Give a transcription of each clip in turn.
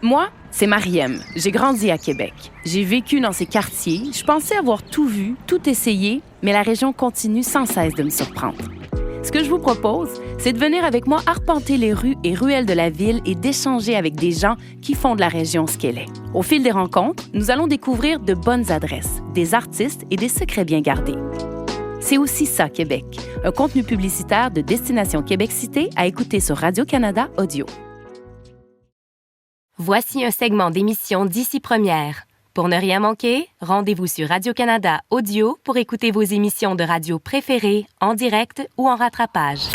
Moi, c'est Mariem. J'ai grandi à Québec. J'ai vécu dans ces quartiers. Je pensais avoir tout vu, tout essayé, mais la région continue sans cesse de me surprendre. Ce que je vous propose, c'est de venir avec moi arpenter les rues et ruelles de la ville et d'échanger avec des gens qui font de la région ce qu'elle est. Au fil des rencontres, nous allons découvrir de bonnes adresses, des artistes et des secrets bien gardés. C'est aussi ça, Québec, un contenu publicitaire de Destination Québec-Cité à écouter sur Radio-Canada Audio. Voici un segment d'émission d'Ici Première. Pour ne rien manquer, rendez-vous sur Radio-Canada Audio pour écouter vos émissions de radio préférées en direct ou en rattrapage.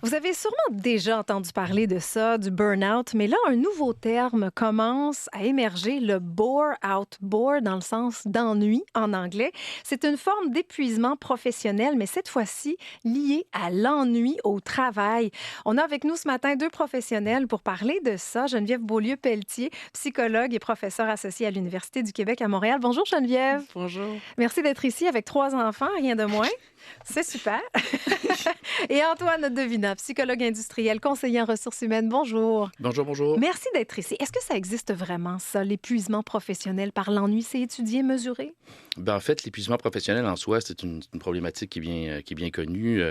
Vous avez sûrement déjà entendu parler de ça, du burn-out, mais là, un nouveau terme commence à émerger, le bore-out. Bore dans le sens d'ennui en anglais. C'est une forme d'épuisement professionnel, mais cette fois-ci liée à l'ennui au travail. On a avec nous ce matin 2 professionnels pour parler de ça. Geneviève Beaulieu-Pelletier, psychologue et professeure associée à l'Université du Québec à Montréal. Bonjour Geneviève. Bonjour. Merci d'être ici avec 3 enfants, rien de moins. C'est super. Et Antoine Devina, psychologue industriel, conseiller en ressources humaines. Bonjour. Bonjour, bonjour. Merci d'être ici. Est-ce que ça existe vraiment, ça, l'épuisement professionnel par l'ennui? C'est étudié, mesuré? En fait, l'épuisement professionnel en soi, c'est une problématique qui est bien connue,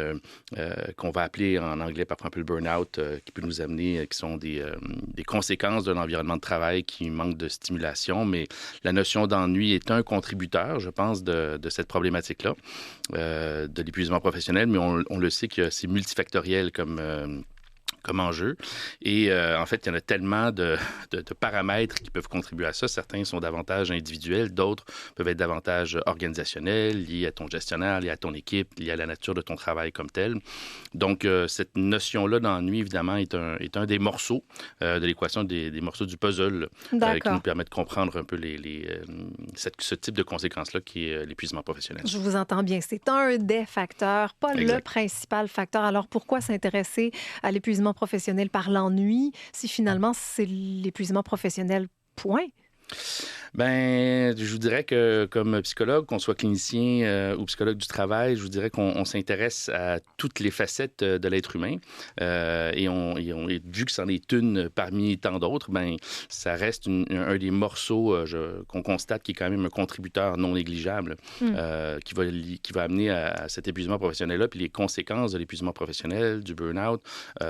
qu'on va appeler en anglais parfois un peu le burn-out, qui peut nous amener, qui sont des conséquences de l'environnement de travail qui manque de stimulation. Mais la notion d'ennui est un contributeur, je pense, de cette problématique-là, de l'épuisement professionnel. Mais on le sait que c'est multifactoriel comme enjeu. Et en fait, il y en a tellement de paramètres qui peuvent contribuer à ça. Certains sont davantage individuels, d'autres peuvent être davantage organisationnels, liés à ton gestionnaire, liés à ton équipe, liés à la nature de ton travail comme tel. Donc, cette notion-là d'ennui, évidemment, est un des morceaux de l'équation, des morceaux du puzzle qui nous permet de comprendre un peu ce type de conséquences-là qui est l'épuisement professionnel. Je vous entends bien. C'est un des facteurs, pas le principal facteur. Alors, pourquoi s'intéresser à l'épuisement professionnel par l'ennui si finalement c'est l'épuisement professionnel, point? Je vous dirais que comme psychologue, qu'on soit clinicien ou psychologue du travail, je vous dirais qu'on s'intéresse à toutes les facettes de l'être humain. Et vu que c'en est une parmi tant d'autres, ça reste un des morceaux qu'on constate qui est quand même un contributeur non négligeable qui va amener à cet épuisement professionnel-là. Puis les conséquences de l'épuisement professionnel, du burn-out,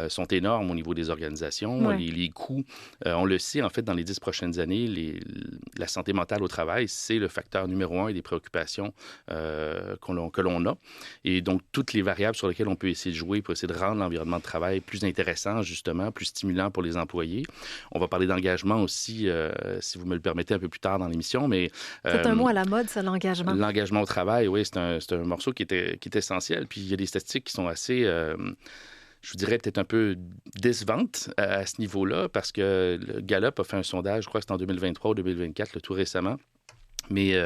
sont énormes au niveau des organisations. Ouais. Les coûts, on le sait, en fait, dans les 10 prochaines années, la santé mentale au travail, c'est le facteur numéro 1 des préoccupations que l'on a. Et donc, toutes les variables sur lesquelles on peut essayer de jouer pour essayer de rendre l'environnement de travail plus intéressant, justement, plus stimulant pour les employés. On va parler d'engagement aussi, si vous me le permettez, un peu plus tard dans l'émission. Mais c'est un mot à la mode, ça, l'engagement. L'engagement au travail, oui, c'est un morceau qui est essentiel. Puis, il y a des statistiques qui sont assez... je vous dirais peut-être un peu décevantes à ce niveau-là, parce que le Gallup a fait un sondage, je crois que c'était en 2023 ou 2024, tout récemment, mais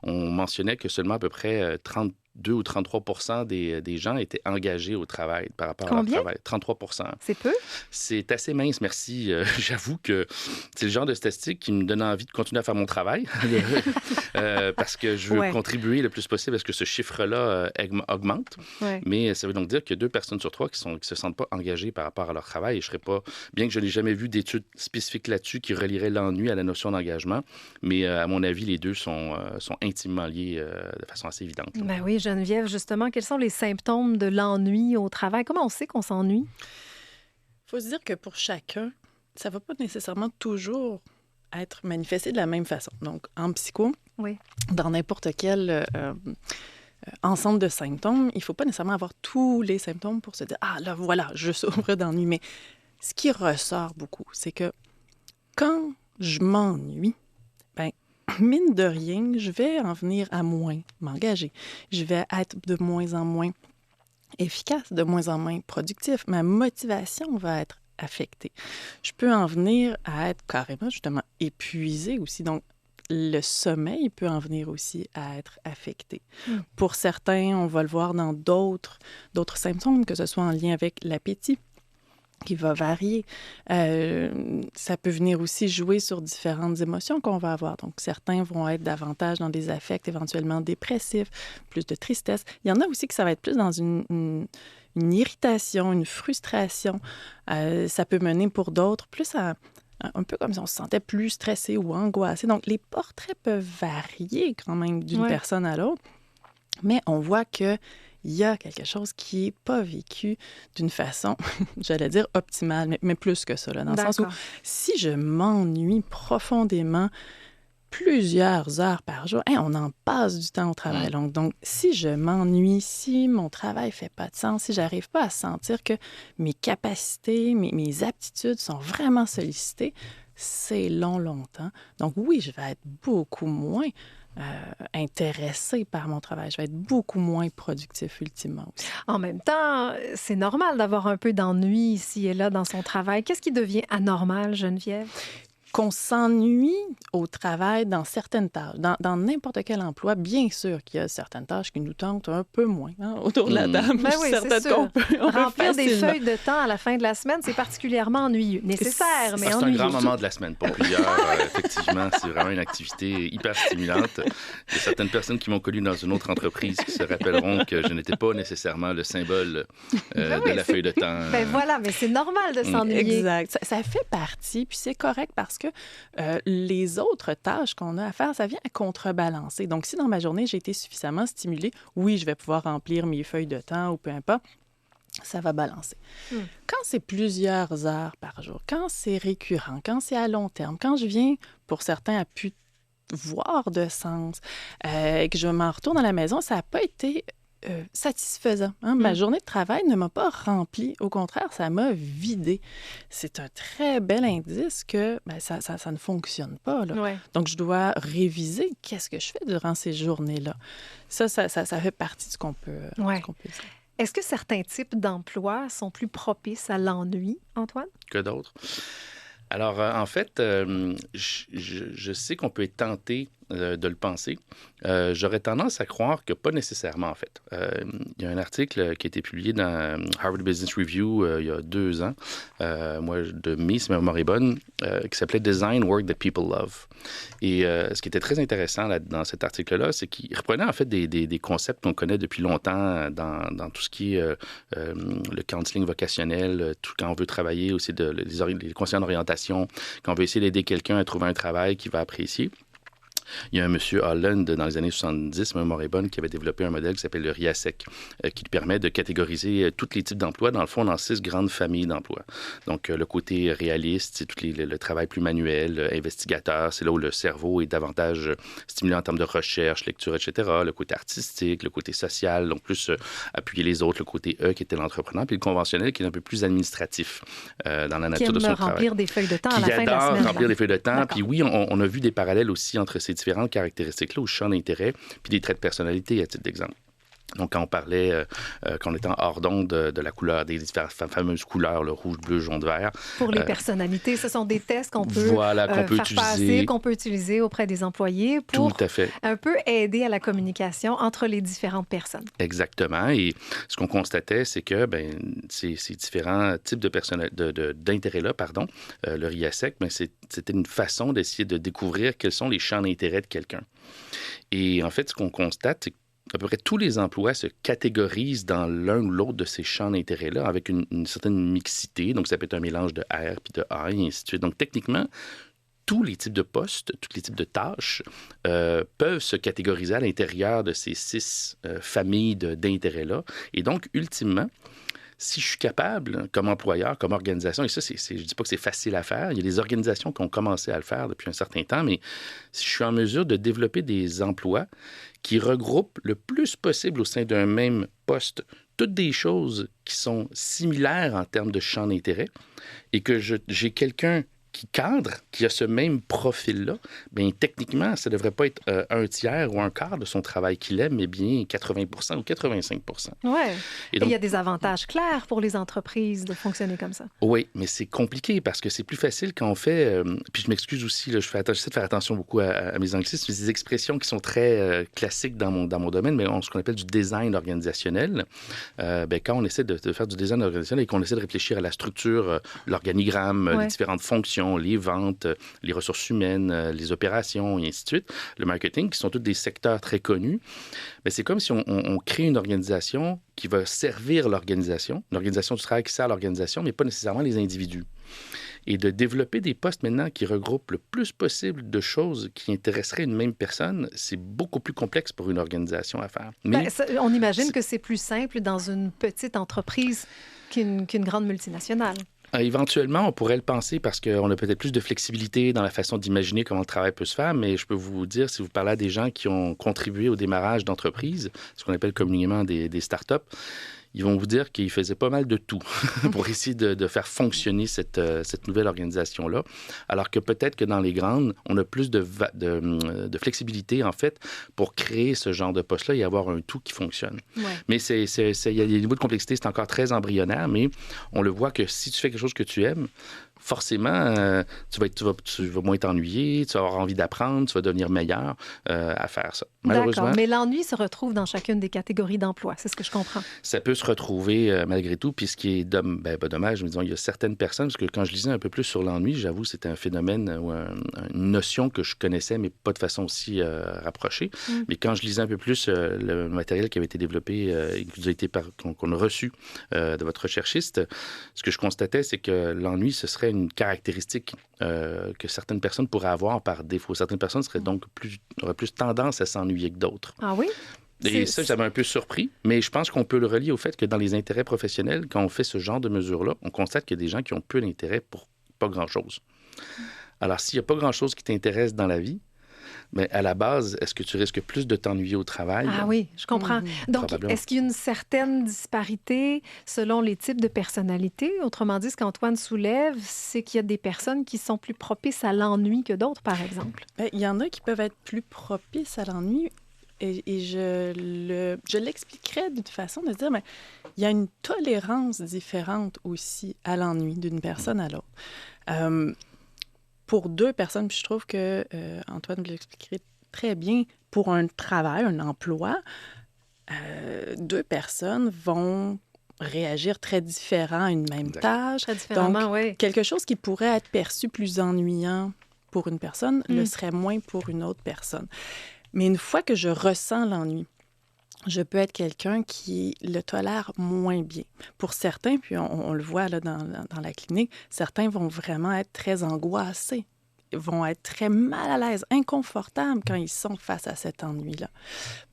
on mentionnait que seulement à peu près 32 ou 33 des gens étaient engagés au travail par rapport à leur travail. 33 C'est peu? C'est assez mince, merci. J'avoue que c'est le genre de statistique qui me donne envie de continuer à faire mon travail parce que je veux contribuer le plus possible à ce que ce chiffre-là augmente. Ouais. Mais ça veut donc dire qu'il y a 2 personnes sur 3 qui se sentent pas engagées par rapport à leur travail. Et je serais pas, bien que je n'ai jamais vu d'études spécifiques là-dessus qui relieraient l'ennui à la notion d'engagement, mais à mon avis, les deux sont intimement liés de façon assez évidente. Ben oui, Geneviève, justement, quels sont les symptômes de l'ennui au travail? Comment on sait qu'on s'ennuie? Il faut se dire que pour chacun, ça ne va pas nécessairement toujours être manifesté de la même façon. Donc, en psycho, dans n'importe quel ensemble de symptômes, il ne faut pas nécessairement avoir tous les symptômes pour se dire « Ah, là, voilà, je souffre d'ennui ». Mais ce qui ressort beaucoup, c'est que quand je m'ennuie, mine de rien, je vais en venir à moins m'engager. Je vais être de moins en moins efficace, de moins en moins productif. Ma motivation va être affectée. Je peux en venir à être carrément, justement, épuisée aussi. Donc, le sommeil peut en venir aussi à être affecté. Pour certains, on va le voir dans d'autres symptômes, que ce soit en lien avec l'appétit, qui va varier. Ça peut venir aussi jouer sur différentes émotions qu'on va avoir. Donc, certains vont être davantage dans des affects éventuellement dépressifs, plus de tristesse. Il y en a aussi que ça va être plus dans une irritation, une frustration. Ça peut mener pour d'autres plus à un peu comme si on se sentait plus stressé ou angoissé. Donc, les portraits peuvent varier quand même d'une personne à l'autre, mais on voit qu'il y a quelque chose qui n'est pas vécu d'une façon, j'allais dire optimale, mais plus que ça, là, dans le sens où si je m'ennuie profondément plusieurs heures par jour, on en passe du temps au travail. Donc, si je m'ennuie, si mon travail ne fait pas de sens, si je n'arrive pas à sentir que mes capacités, mes aptitudes sont vraiment sollicitées, c'est longtemps. Donc oui, je vais être beaucoup moins intéressée par mon travail. Je vais être beaucoup moins productif ultimement aussi. En même temps, c'est normal d'avoir un peu d'ennui ici et là dans son travail. Qu'est-ce qui devient anormal, Geneviève? Qu'on s'ennuie au travail dans certaines tâches. Dans n'importe quel emploi, bien sûr qu'il y a certaines tâches qui nous tentent un peu moins autour de la table. Ben oui, c'est sûr. Remplir des feuilles de temps à la fin de la semaine, c'est particulièrement ennuyeux. Nécessaire, mais ennuyeux. C'est un grand moment de la semaine pour plusieurs. Effectivement, c'est vraiment une activité hyper stimulante. Il y a certaines personnes qui m'ont connu dans une autre entreprise qui se rappelleront que je n'étais pas nécessairement le symbole de la feuille de temps. Ben voilà, mais c'est normal de s'ennuyer. Exact. Ça fait partie, puis c'est correct parce que les autres tâches qu'on a à faire, ça vient à contrebalancer. Donc, si dans ma journée, j'ai été suffisamment stimulée, oui, je vais pouvoir remplir mes feuilles de temps ou peu importe, ça va balancer. Quand c'est plusieurs heures par jour, quand c'est récurrent, quand c'est à long terme, quand je viens, pour certains, à plus voir de sens, et que je m'en retourne à la maison, ça n'a pas été satisfaisant. Ma journée de travail ne m'a pas remplie. Au contraire, ça m'a vidée. C'est un très bel indice que ça ne fonctionne pas. Là. Ouais. Donc, je dois réviser qu'est-ce que je fais durant ces journées-là. Ça fait partie de ce qu'on peut dire. Est-ce que certains types d'emplois sont plus propices à l'ennui, Antoine? Que d'autres? Alors, en fait, je sais qu'on peut être tenté de le penser. J'aurais tendance à croire que pas nécessairement, en fait. Il y a un article qui a été publié dans Harvard Business Review il y a 2 ans, de mai, si ma mémoire est bonne, qui s'appelait « Design Work That People Love ». Et ce qui était très intéressant dans cet article-là, c'est qu'il reprenait en fait des concepts qu'on connaît depuis longtemps dans tout ce qui est le counseling vocationnel, quand on veut travailler aussi les conseillers en orientation, quand on veut essayer d'aider quelqu'un à trouver un travail qu'il va apprécier. Il y a un monsieur Holland, dans les années 70, ma mémoire est bonne, qui avait développé un modèle qui s'appelle le RIASEC, qui permet de catégoriser tous les types d'emplois, dans le fond, dans 6 grandes familles d'emplois. Donc, le côté réaliste, c'est le travail plus manuel, investigateur, c'est là où le cerveau est davantage stimulé en termes de recherche, lecture, etc. Le côté artistique, le côté social, donc plus appuyer les autres, le côté E, qui était l'entrepreneur, puis le conventionnel, qui est un peu plus administratif dans la nature de son travail. Remplir des feuilles de temps à la fin de la semaine. Qui adore remplir des feuilles de temps. Puis oui, on a vu des parallèles aussi entre ces différentes caractéristiques-là, au champ d'intérêt, puis des traits de personnalité, à titre d'exemple. Donc, quand on parlait, qu'on était hors d'onde de la couleur, des fameuses couleurs, le rouge, bleu, jaune, vert. Pour les personnalités, ce sont des tests qu'on peut, qu'on peut utiliser auprès des employés pour un peu aider à la communication entre les différentes personnes. Exactement. Et ce qu'on constatait, c'est que ces différents types d'intérêts-là, le RIASEC, c'était une façon d'essayer de découvrir quels sont les champs d'intérêt de quelqu'un. Et en fait, ce qu'on constate, c'est à peu près tous les emplois se catégorisent dans l'un ou l'autre de ces champs d'intérêt-là avec une certaine mixité. Donc, ça peut être un mélange de R puis de A et ainsi de suite. Donc, techniquement, tous les types de postes, tous les types de tâches peuvent se catégoriser à l'intérieur de ces 6 familles d'intérêts-là. Et donc, ultimement, si je suis capable, comme employeur, comme organisation, et ça, je ne dis pas que c'est facile à faire, il y a des organisations qui ont commencé à le faire depuis un certain temps, mais si je suis en mesure de développer des emplois qui regroupent le plus possible au sein d'un même poste toutes des choses qui sont similaires en termes de champ d'intérêt, et que j'ai quelqu'un qui cadre, qui a ce même profil-là, bien, techniquement, ça ne devrait pas être un tiers ou un quart de son travail qu'il aime, mais bien 80% ou 85%. Oui. Et il y a des avantages clairs pour les entreprises de fonctionner comme ça. Oui, mais c'est compliqué parce que c'est plus facile quand on fait... puis je m'excuse aussi, là, j'essaie de faire attention beaucoup à mes anglicismes, des expressions qui sont très classiques dans mon domaine, mais ce qu'on appelle du design organisationnel. Quand on essaie de faire du design organisationnel et qu'on essaie de réfléchir à la structure, l'organigramme, les différentes fonctions, les ventes, les ressources humaines, les opérations, et ainsi de suite, le marketing, qui sont tous des secteurs très connus, mais c'est comme si on crée une organisation qui va servir l'organisation du travail qui sert l'organisation, mais pas nécessairement les individus. Et de développer des postes maintenant qui regroupent le plus possible de choses qui intéresseraient une même personne, c'est beaucoup plus complexe pour une organisation à faire. Mais on imagine que c'est plus simple dans une petite entreprise qu'une grande multinationale. Éventuellement, on pourrait le penser parce qu'on a peut-être plus de flexibilité dans la façon d'imaginer comment le travail peut se faire, mais je peux vous dire, si vous parlez à des gens qui ont contribué au démarrage d'entreprises, ce qu'on appelle communément des startups, ils vont vous dire qu'ils faisaient pas mal de tout pour essayer de faire fonctionner cette nouvelle organisation-là. Alors que peut-être que dans les grandes, on a plus de flexibilité, en fait, pour créer ce genre de poste-là et avoir un tout qui fonctionne. Ouais. Mais il y a des niveaux de complexité, c'est encore très embryonnaire, mais on le voit que si tu fais quelque chose que tu aimes, forcément, tu vas moins t'ennuyer, tu vas avoir envie d'apprendre, tu vas devenir meilleur à faire ça. Malheureusement. D'accord, mais l'ennui se retrouve dans chacune des catégories d'emploi, c'est ce que je comprends. Ça peut se retrouver malgré tout, puis ce qui est pas dommage, mais disons, il y a certaines personnes, parce que quand je lisais un peu plus sur l'ennui, j'avoue, c'était un phénomène ou une notion que je connaissais, mais pas de façon aussi rapprochée. Mais quand je lisais un peu plus le matériel qui avait été développé et qu'on a reçu de votre recherchiste, ce que je constatais, c'est que l'ennui, ce serait une caractéristique que certaines personnes pourraient avoir par défaut. Certaines personnes auraient plus tendance à s'ennuyer que d'autres. Ah oui? Et ça m'a un peu surpris, mais je pense qu'on peut le relier au fait que dans les intérêts professionnels, quand on fait ce genre de mesures-là, on constate qu'il y a des gens qui ont peu d'intérêt pour pas grand-chose. Alors, s'il n'y a pas grand-chose qui t'intéresse dans la vie, mais à la base, est-ce que tu risques plus de t'ennuyer au travail? Ah oui, je comprends. Donc, est-ce qu'il y a une certaine disparité selon les types de personnalités? Autrement dit, ce qu'Antoine soulève, c'est qu'il y a des personnes qui sont plus propices à l'ennui que d'autres, par exemple. Bien, il y en a qui peuvent être plus propices à l'ennui et je l'expliquerais d'une façon de dire, mais il y a une tolérance différente aussi à l'ennui d'une personne à l'autre. Pour deux personnes, puis je trouve que Antoine vous l'expliquerait très bien, pour un travail, un emploi, deux personnes vont réagir très différent à une même tâche. Très différemment, donc, oui. Quelque chose qui pourrait être perçu plus ennuyant pour une personne le serait moins pour une autre personne. Mais une fois que je ressens l'ennui, je peux être quelqu'un qui le tolère moins bien. Pour certains, puis on le voit là, dans la clinique, certains vont vraiment être très angoissés, vont être très mal à l'aise, inconfortables quand ils sont face à cet ennui-là.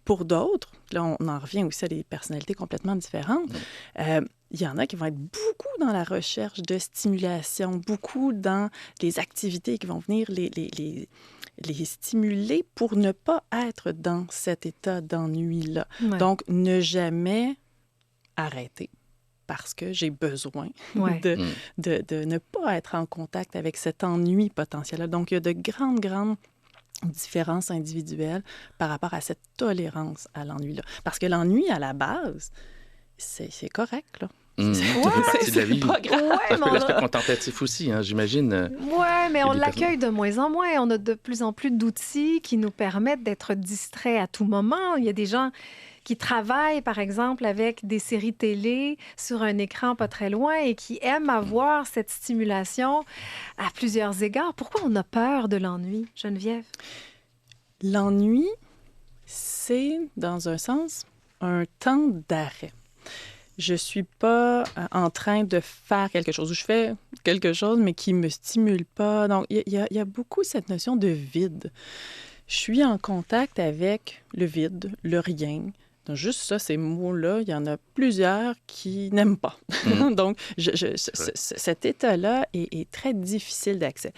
Pour d'autres, là, on en revient aussi à des personnalités complètement différentes, il y en a qui vont être beaucoup dans la recherche de stimulation, beaucoup dans les activités qui vont venir les stimuler pour ne pas être dans cet état d'ennui-là. Ouais. Donc, ne jamais arrêter parce que j'ai besoin de ne pas être en contact avec cet ennui potentiel-là. Donc, il y a de grandes différences individuelles par rapport à cette tolérance à l'ennui-là. Parce que l'ennui, à la base, c'est correct, là. C'est de la vie. Pas grave. Ouais, l'aspect contemplatif aussi, hein, j'imagine. Oui, mais on l'accueille de moins en moins. On a de plus en plus d'outils qui nous permettent d'être distraits à tout moment. Il y a des gens qui travaillent, par exemple, avec des séries télé sur un écran pas très loin et qui aiment avoir cette stimulation à plusieurs égards. Pourquoi on a peur de l'ennui, Geneviève? L'ennui, c'est, dans un sens, un temps d'arrêt. Je ne suis pas en train de faire quelque chose, ou je fais quelque chose, mais qui ne me stimule pas. Donc, il y a beaucoup cette notion de vide. Je suis en contact avec le vide, le rien. Donc, juste ça, ces mots-là, il y en a plusieurs qui n'aiment pas. Donc, cet état-là est très difficile d'accès.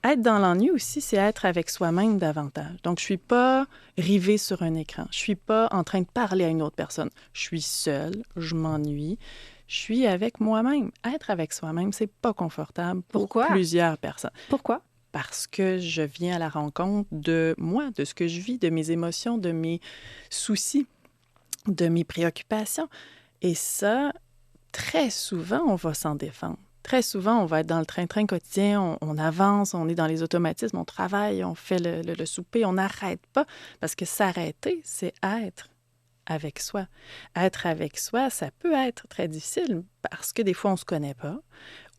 Être dans l'ennui aussi, c'est être avec soi-même davantage. Donc, je ne suis pas rivée sur un écran. Je ne suis pas en train de parler à une autre personne. Je suis seule, je m'ennuie. Je suis avec moi-même. Être avec soi-même, c'est pas confortable pour plusieurs personnes. Pourquoi? Parce que je viens à la rencontre de moi, de ce que je vis, de mes émotions, de mes soucis, de mes préoccupations. Et ça, très souvent, on va s'en défendre. Très souvent, on va être dans le train-train quotidien, on avance, on est dans les automatismes, on travaille, on fait le souper, on n'arrête pas. Parce que s'arrêter, c'est être avec soi. Être avec soi, ça peut être très difficile parce que des fois, on ne se connaît pas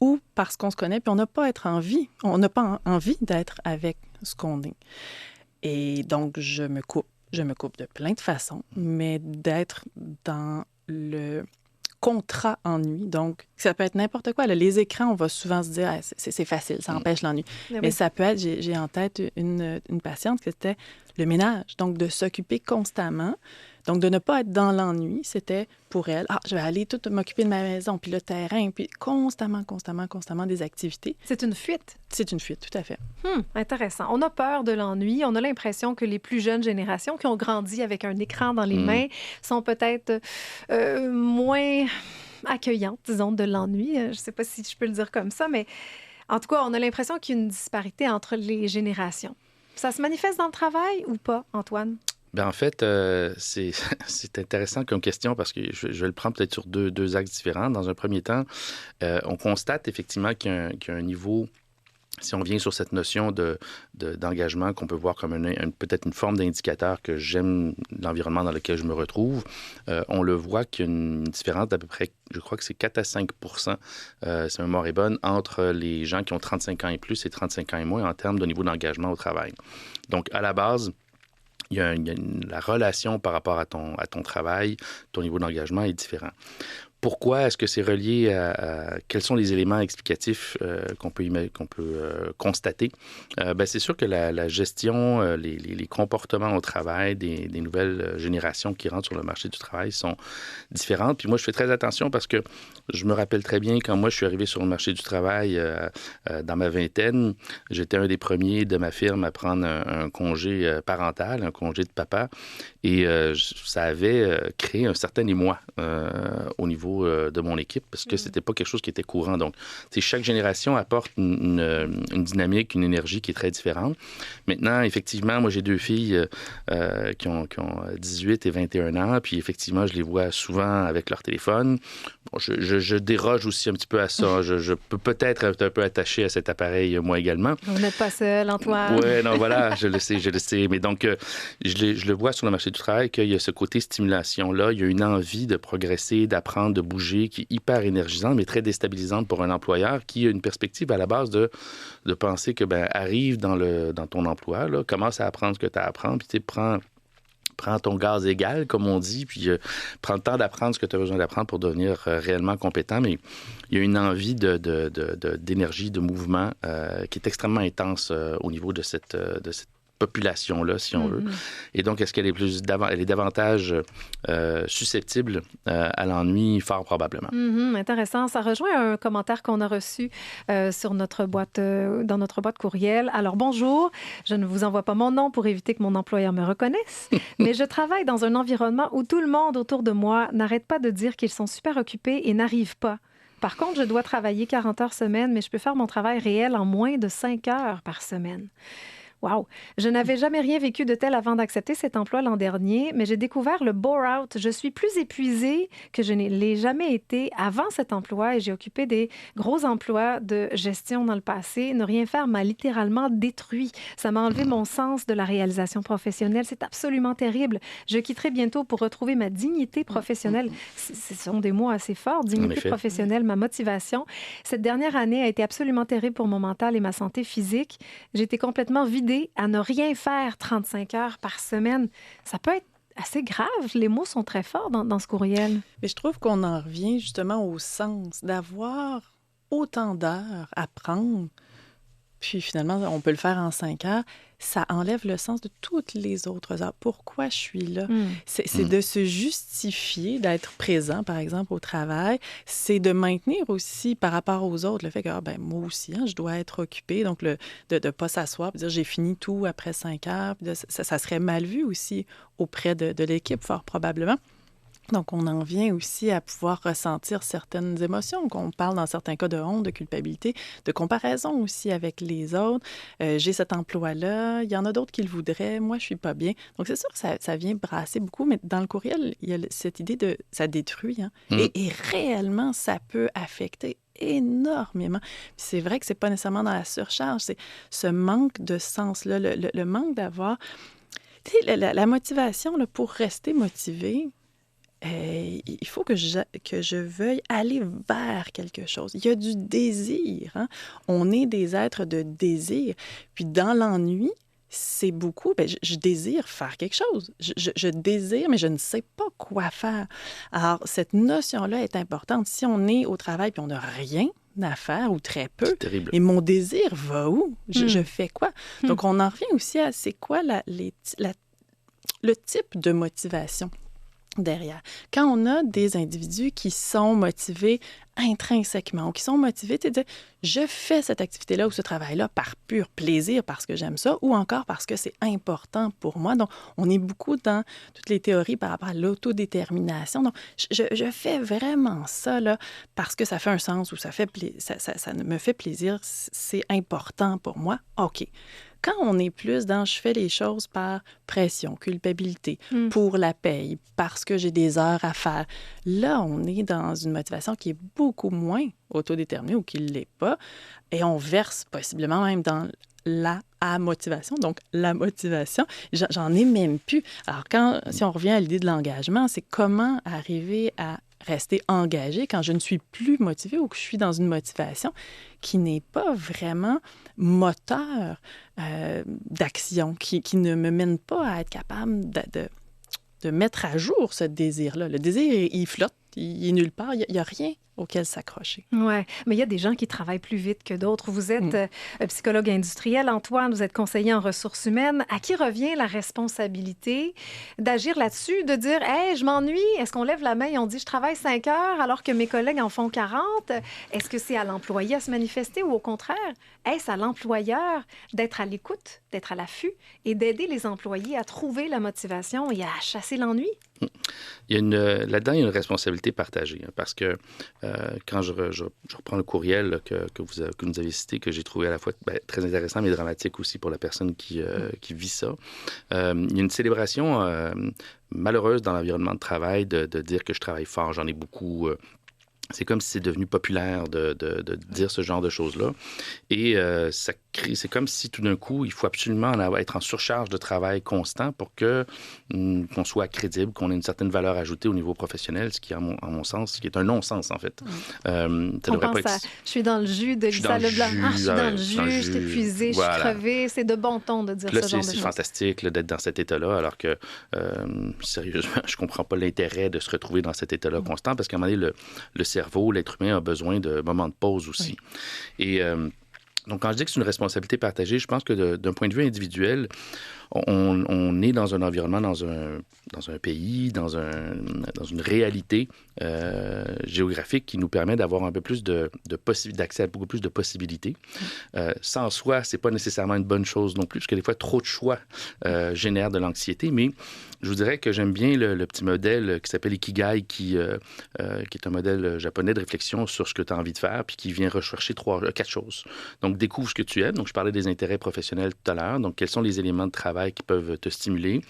ou parce qu'on se connaît puis on n'a pas envie d'être avec ce qu'on est. Et donc, je me coupe de plein de façons, mais d'être dans le contrat ennui. Donc, ça peut être n'importe quoi. Là, les écrans, on va souvent se dire c'est facile, ça empêche l'ennui. Mais ça peut être, j'ai en tête une patiente que c'était le ménage. Donc, de s'occuper constamment. Donc, de ne pas être dans l'ennui, c'était pour elle, je vais aller tout m'occuper de ma maison, puis le terrain, puis constamment des activités. C'est une fuite. C'est une fuite, tout à fait. Intéressant. On a peur de l'ennui. On a l'impression que les plus jeunes générations qui ont grandi avec un écran dans les mains sont peut-être moins accueillantes, disons, de l'ennui. Je ne sais pas si je peux le dire comme ça, mais en tout cas, on a l'impression qu'il y a une disparité entre les générations. Ça se manifeste dans le travail ou pas, Antoine? Bien, en fait, c'est intéressant comme question parce que je vais le prendre peut-être sur deux axes différents. Dans un premier temps, on constate effectivement qu'il y a un niveau, si on vient sur cette notion d'engagement qu'on peut voir comme peut-être une forme d'indicateur que j'aime l'environnement dans lequel je me retrouve, on le voit qu'il y a une différence d'à peu près, je crois que c'est 4 à 5 % si ma mémoire est bonne, entre les gens qui ont 35 ans et plus et 35 ans et moins en termes de niveau d'engagement au travail. Donc, à la base, la relation par rapport à ton travail, ton niveau d'engagement est différent. Pourquoi est-ce que c'est relié à quels sont les éléments explicatifs qu'on peut constater? C'est sûr que la gestion, les comportements au travail des nouvelles générations qui rentrent sur le marché du travail sont différentes. Puis moi, je fais très attention parce que je me rappelle très bien quand moi, je suis arrivé sur le marché du travail dans ma vingtaine, j'étais un des premiers de ma firme à prendre un congé parental, un congé de papa. Et ça avait créé un certain émoi au niveau de mon équipe parce que c'était pas quelque chose qui était courant. Donc, chaque génération apporte une dynamique, une énergie qui est très différente. Maintenant, effectivement, moi, j'ai 2 filles qui ont 18 et 21 ans, puis effectivement, je les vois souvent avec leur téléphone. Bon, je déroge aussi un petit peu à ça. Je peux peut-être être un peu attaché à cet appareil, moi également. Vous n'êtes pas seul, Antoine. Oui, non, voilà, je le sais. Mais donc, je le vois sur le marché du travail qu'il y a ce côté stimulation-là. Il y a une envie de progresser, d'apprendre, de bouger, qui est hyper énergisante, mais très déstabilisante pour un employeur qui a une perspective à la base de penser que, arrive dans ton emploi, là, commence à apprendre ce que tu as à apprendre, puis prends ton gaz égal, comme on dit, puis prends le temps d'apprendre ce que tu as besoin d'apprendre pour devenir réellement compétent. Mais il y a une envie d'énergie, de mouvement qui est extrêmement intense au niveau de cette population-là, si on veut. Et donc, est-ce qu'elle est davantage susceptible à l'ennui? Fort probablement. Intéressant. Ça rejoint un commentaire qu'on a reçu sur notre boîte, dans notre boîte courriel. Alors, bonjour. Je ne vous envoie pas mon nom pour éviter que mon employeur me reconnaisse, mais je travaille dans un environnement où tout le monde autour de moi n'arrête pas de dire qu'ils sont super occupés et n'arrivent pas. Par contre, je dois travailler 40 heures semaine, mais je peux faire mon travail réel en moins de 5 heures par semaine. Wow! Je n'avais jamais rien vécu de tel avant d'accepter cet emploi l'an dernier, mais j'ai découvert le bore-out. Je suis plus épuisée que je ne l'ai jamais été avant cet emploi et j'ai occupé des gros emplois de gestion dans le passé. Ne rien faire m'a littéralement détruit. Ça m'a enlevé mon sens de la réalisation professionnelle. C'est absolument terrible. Je quitterai bientôt pour retrouver ma dignité professionnelle. Ce sont des mots assez forts, dignité professionnelle, ma motivation. Cette dernière année a été absolument terrible pour mon mental et ma santé physique. J'ai été complètement vidée à ne rien faire 35 heures par semaine. Ça peut être assez grave. Les mots sont très forts dans ce courriel. Mais je trouve qu'on en revient justement au sens d'avoir autant d'heures à prendre. Puis finalement, on peut le faire en 5 heures. Ça enlève le sens de toutes les autres heures. Pourquoi je suis là? C'est de se justifier, d'être présent, par exemple, au travail. C'est de maintenir aussi, par rapport aux autres, le fait que moi aussi, je dois être occupée. Donc, de ne pas s'asseoir et dire j'ai fini tout après 5 heures. Ça serait mal vu aussi auprès de l'équipe, fort probablement. Donc, on en vient aussi à pouvoir ressentir certaines émotions, qu'on parle dans certains cas de honte, de culpabilité, de comparaison aussi avec les autres. J'ai cet emploi-là, il y en a d'autres qui le voudraient, moi, je suis pas bien. Donc, c'est sûr que ça vient brasser beaucoup, mais dans le courriel, il y a cette idée de ça détruit. Et réellement, ça peut affecter énormément. Puis c'est vrai que c'est pas nécessairement dans la surcharge, c'est ce manque de sens-là, le manque d'avoir... Tu sais, la motivation là, pour rester motivé, il faut que je veuille aller vers quelque chose. Il y a du désir. On est des êtres de désir. Puis dans l'ennui, c'est beaucoup, bien, je désire faire quelque chose. Je désire, mais je ne sais pas quoi faire. Alors, cette notion-là est importante. Si on est au travail puis on n'a rien à faire ou très peu, c'est terrible. Et mon désir va où? Je fais quoi? Donc, on en revient aussi à c'est quoi le type de motivation derrière. Quand on a des individus qui sont motivés intrinsèquement ou qui sont motivés de dire je fais cette activité-là ou ce travail-là par pur plaisir parce que j'aime ça ou encore parce que c'est important pour moi. Donc, on est beaucoup dans toutes les théories par rapport à l'autodétermination. Donc, je fais vraiment ça là, parce que ça fait un sens ou ça me fait plaisir, c'est important pour moi. OK. Quand on est plus dans « je fais les choses par pression, culpabilité, pour la paye, parce que j'ai des heures à faire », là, on est dans une motivation qui est beaucoup moins autodéterminée ou qui ne l'est pas, et on verse possiblement même dans la motivation. Donc, la motivation, j'en ai même plus. Alors, si on revient à l'idée de l'engagement, c'est comment arriver à rester engagé quand je ne suis plus motivée ou que je suis dans une motivation qui n'est pas vraiment moteur d'action, qui ne me mène pas à être capable de mettre à jour ce désir-là. Le désir, il flotte, il est nulle part, il n'y a rien auquel s'accrocher. Oui, mais il y a des gens qui travaillent plus vite que d'autres. Vous êtes psychologue industriel, Antoine, vous êtes conseiller en ressources humaines. À qui revient la responsabilité d'agir là-dessus, de dire « Hey, je m'ennuie ». Est-ce qu'on lève la main et on dit « Je travaille 5 heures alors que mes collègues en font 40 ». Est-ce que c'est à l'employé à se manifester ou au contraire, est-ce à l'employeur d'être à l'écoute, d'être à l'affût et d'aider les employés à trouver la motivation et à chasser l'ennui? Là-dedans, il y a une responsabilité partagée, hein, parce que quand je reprends le courriel que vous nous avez cité, que j'ai trouvé à la fois très intéressant, mais dramatique aussi pour la personne qui vit ça, il y a une célébration malheureuse dans l'environnement de travail de dire que je travaille fort, j'en ai beaucoup... c'est comme si c'est devenu populaire de dire ce genre de choses-là. Et c'est comme si tout d'un coup, il faut absolument être en surcharge de travail constant pour qu'on soit crédible, qu'on ait une certaine valeur ajoutée au niveau professionnel, ce qui, à mon sens, qui est un non-sens, en fait. Ça devrait pas être... Je suis dans le jus de Lisa Leblanc. Je suis dans le jus, je suis épuisée, voilà. Je suis crevée. C'est de bon ton de dire ce genre de choses. C'est fantastique d'être dans cet état-là, alors que, sérieusement, je comprends pas l'intérêt de se retrouver dans cet état-là constant, parce qu'à un moment donné, le cerveau, l'être humain a besoin de moments de pause aussi. Oui. Et donc, quand je dis que c'est une responsabilité partagée, je pense que d'un point de vue individuel, on est dans un environnement, dans un pays, dans une réalité géographique qui nous permet d'avoir un peu plus d'accès à beaucoup plus de possibilités. Ça, en soi, c'est pas nécessairement une bonne chose non plus, parce que des fois, trop de choix génèrent de l'anxiété, mais je vous dirais que j'aime bien le petit modèle qui s'appelle Ikigai, qui est un modèle japonais de réflexion sur ce que tu as envie de faire, puis qui vient rechercher 4 choses. Donc, découvre ce que tu aimes. Donc, je parlais des intérêts professionnels tout à l'heure. Donc, quels sont les éléments de travail qui peuvent te stimuler.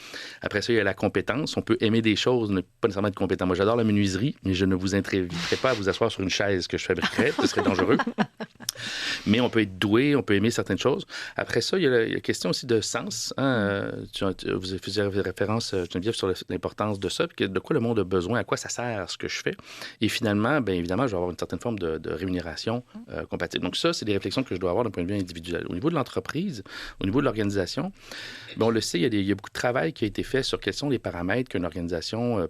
Après ça, il y a la compétence. On peut aimer des choses, ne pas nécessairement être compétent. Moi, j'adore la menuiserie, mais je ne vous inviterai pas à vous asseoir sur une chaise que je fabriquerais. Ce serait dangereux. Mais on peut être doué, on peut aimer certaines choses. Après ça, il y a la question aussi de sens. Hein? Vous faisiez référence, Geneviève, sur l'importance de ça, de quoi le monde a besoin, à quoi ça sert ce que je fais. Et finalement, bien évidemment, je vais avoir une certaine forme de rémunération compatible. Donc ça, c'est des réflexions que je dois avoir d'un point de vue individuel. Au niveau de l'entreprise, au niveau de l'organisation, on le sait, il y a beaucoup de travail qui a été fait sur quels sont les paramètres qu'une organisation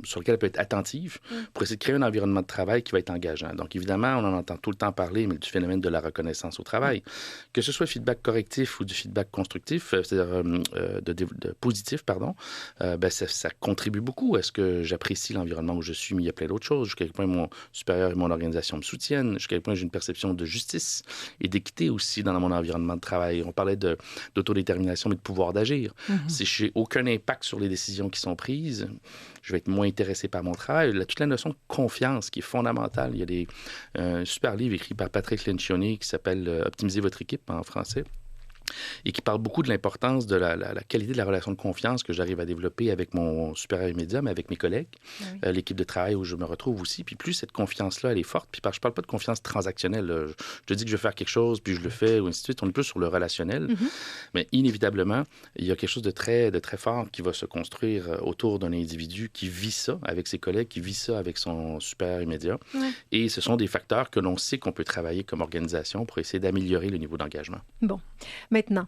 sur lesquels elle peut être attentive pour essayer de créer un environnement de travail qui va être engageant. Donc, évidemment, on en entend tout le temps parler, mais du phénomène de la reconnaissance au travail. Que ce soit feedback correctif ou du feedback constructif, c'est-à-dire de positif, pardon, ça contribue beaucoup à ce que j'apprécie l'environnement où je suis, mais il y a plein d'autres choses. Jusqu'à quel point mon supérieur et mon organisation me soutiennent, jusqu'à quel point j'ai une perception de justice et d'équité aussi dans mon environnement de travail. On parlait d'autodétermination, mais de pouvoir d'agir. Si je n'ai aucun impact sur les décisions qui sont prises, je vais être moins intéressé par mon travail. Toute la notion de confiance qui est fondamentale. Il y a un super livre écrit par Patrick Lencioni qui s'appelle « Optimiser votre équipe » en français, et qui parle beaucoup de l'importance de la qualité de la relation de confiance que j'arrive à développer avec mon supérieur immédiat, mais avec mes collègues, l'équipe de travail où je me retrouve aussi. Puis plus cette confiance-là, elle est forte, puis je parle pas de confiance transactionnelle. Je te dis que je vais faire quelque chose, puis je le fais, ou ainsi de suite. On est plus sur le relationnel. Mais inévitablement, il y a quelque chose de très fort qui va se construire autour d'un individu qui vit ça avec ses collègues, qui vit ça avec son supérieur immédiat. Et ce sont des facteurs que l'on sait qu'on peut travailler comme organisation pour essayer d'améliorer le niveau d'engagement. Bon. Mais maintenant,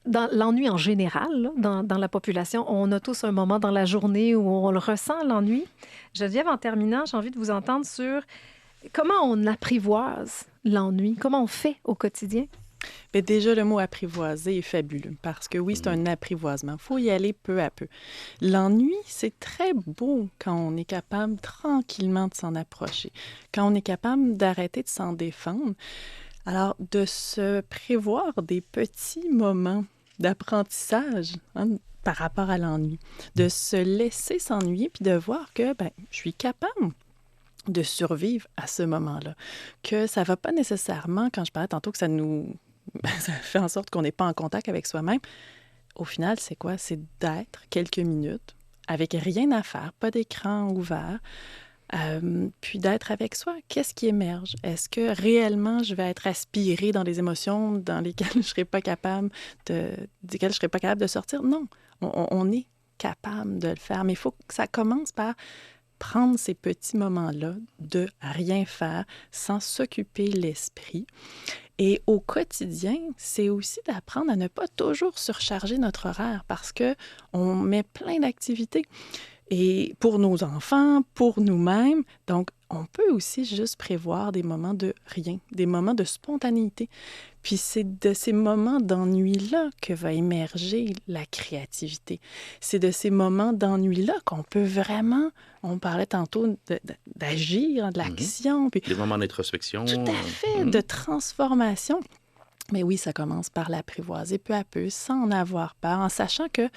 dans l'ennui en général, là, dans la population, on a tous un moment dans la journée où on le ressent, l'ennui. Geneviève, en terminant, j'ai envie de vous entendre sur comment on apprivoise l'ennui, comment on fait au quotidien. Bien, déjà, le mot apprivoiser est fabuleux parce que oui, c'est un apprivoisement. Il faut y aller peu à peu. L'ennui, c'est très beau quand on est capable tranquillement de s'en approcher, quand on est capable d'arrêter de s'en défendre. Alors, de se prévoir des petits moments d'apprentissage par rapport à l'ennui, de se laisser s'ennuyer puis de voir que je suis capable de survivre à ce moment-là, que ça ne va pas nécessairement, quand je parlais tantôt que ça fait en sorte qu'on n'est pas en contact avec soi-même. Au final, c'est quoi? C'est d'être quelques minutes avec rien à faire, pas d'écran ouvert, puis d'être avec soi. Qu'est-ce qui émerge? Est-ce que réellement je vais être aspirée dans des émotions dans lesquelles je ne serais pas capable de sortir? Non, on est capable de le faire, mais il faut que ça commence par prendre ces petits moments-là de rien faire sans s'occuper l'esprit. Et au quotidien, c'est aussi d'apprendre à ne pas toujours surcharger notre horaire parce qu'on met plein d'activités. Et pour nos enfants, pour nous-mêmes, donc on peut aussi juste prévoir des moments de rien, des moments de spontanéité. Puis c'est de ces moments d'ennui-là que va émerger la créativité. C'est de ces moments d'ennui-là qu'on peut vraiment, on parlait tantôt d'agir, de l'action. Puis des moments d'introspection. Tout à fait, de transformation. Mais oui, ça commence par l'apprivoiser peu à peu, sans en avoir peur, en sachant que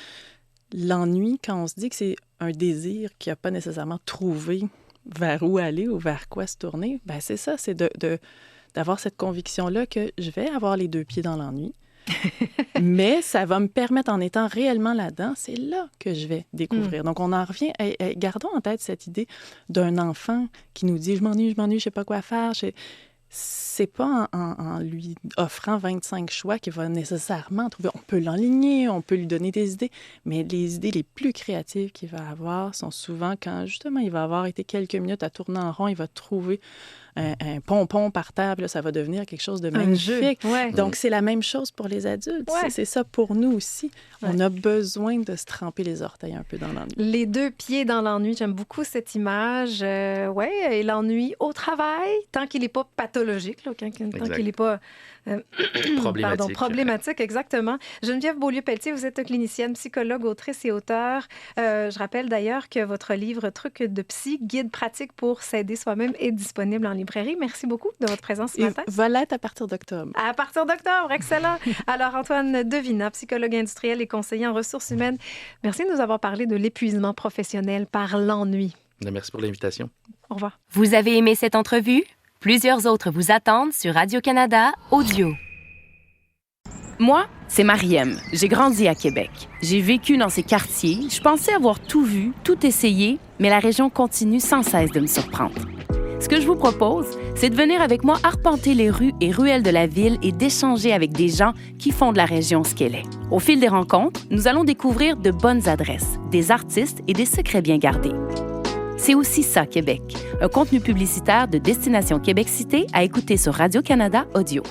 l'ennui, quand on se dit que c'est un désir qui n'a pas nécessairement trouvé vers où aller ou vers quoi se tourner, bien c'est ça, c'est d'avoir cette conviction-là que je vais avoir les deux pieds dans l'ennui, mais ça va me permettre, en étant réellement là-dedans, c'est là que je vais découvrir. Donc, on en revient, gardons en tête cette idée d'un enfant qui nous dit « je m'ennuie, je ne sais pas quoi faire ». C'est pas en lui offrant 25 choix qu'il va nécessairement trouver. On peut l'enligner, on peut lui donner des idées, mais les idées les plus créatives qu'il va avoir sont souvent quand, justement, il va avoir été quelques minutes à tourner en rond, il va trouver un pompon par terre, là, ça va devenir quelque chose de magnifique. Ouais. Donc, c'est la même chose pour les adultes. Ouais. C'est ça pour nous aussi. Ouais. On a besoin de se tremper les orteils un peu dans l'ennui. Les deux pieds dans l'ennui, j'aime beaucoup cette image. Et l'ennui au travail, tant qu'il n'est pas pathologique, là, tant qu'il n'est pas problématique, exactement. Geneviève Beaulieu-Pelletier, vous êtes clinicienne, psychologue, autrice et auteure. Je rappelle d'ailleurs que votre livre « Trucs de psy, guide pratique pour s'aider soi-même » est disponible en librairie. Merci beaucoup de votre présence ce matin. Va l'être à partir d'octobre. À partir d'octobre, excellent. Alors, Antoine Devina, psychologue industriel et conseiller en ressources humaines, merci de nous avoir parlé de l'épuisement professionnel par l'ennui. Merci pour l'invitation. Au revoir. Vous avez aimé cette entrevue? Plusieurs autres vous attendent sur Radio-Canada Audio. Moi, c'est Mariem. J'ai grandi à Québec. J'ai vécu dans ces quartiers. Je pensais avoir tout vu, tout essayé, mais la région continue sans cesse de me surprendre. Ce que je vous propose, c'est de venir avec moi arpenter les rues et ruelles de la ville et d'échanger avec des gens qui font de la région ce qu'elle est. Au fil des rencontres, nous allons découvrir de bonnes adresses, des artistes et des secrets bien gardés. C'est aussi ça, Québec, un contenu publicitaire de Destination Québec Cité à écouter sur Radio-Canada Audio.